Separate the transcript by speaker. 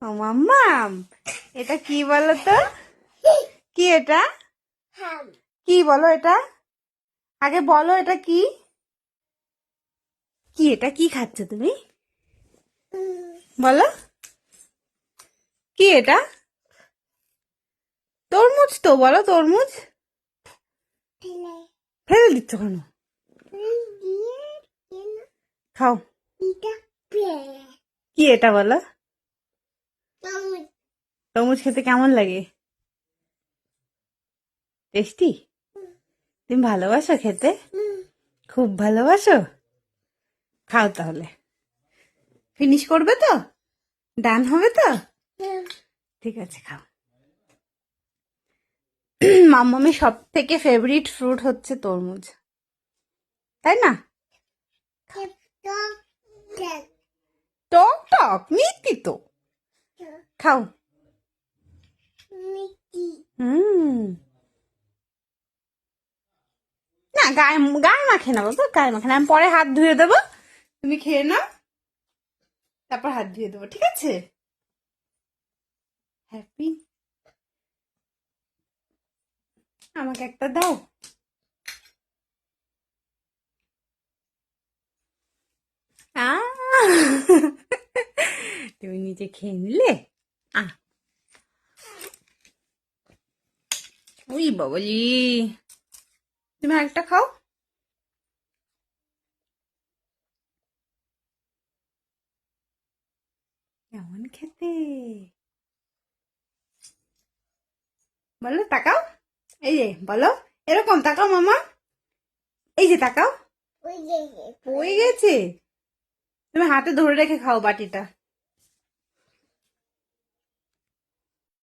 Speaker 1: ও মাম্মাম, এটা কি বলো তো? কি এটা? কি বলো এটা? আগে বলো এটা কি? কি এটা? কি খাচ্ছ তুমি? বলো কি এটা? তরমুজ তো, বলো তরমুজ। ফেলে দিচ্ছ কেন? খাও। কি এটা বলো? তরমুজ খেতে কেমন লাগে? টেস্টি? তুমি ভালোবাসো খেতে? খুব ভালোবাসো? খাও তাহলে। ফিনিশ করবে তো? ডান হবে তো? ঠিক আছে, খাও। মাম্মামের সব থেকে ফেভারিট ফ্রুট হচ্ছে তরমুজ, তাই না? টক টক মিষ্টি তো। খাও। না, গায়ে গায়ে মাখে না বাবা, গায়ে মাখে না। আমি পরে হাত ধুয়ে দেবো, তুমি খেয়ে নাও, তারপর হাত ধুয়ে দেবো, ঠিক আছে? হ্যাপি। আমাকে একটা দাও। তুমি নিজে খেয়ে নিলে। আহ, ওই বাবালি, তুমি একটা খাও। কেমন খেতে বলো, তাকাও। এই যে বলো, এরকম তাকাও মামা, এই যে তাকাও। পড়ে গেছে। তুমি হাতে ধরে রেখে খাও বাটিটা।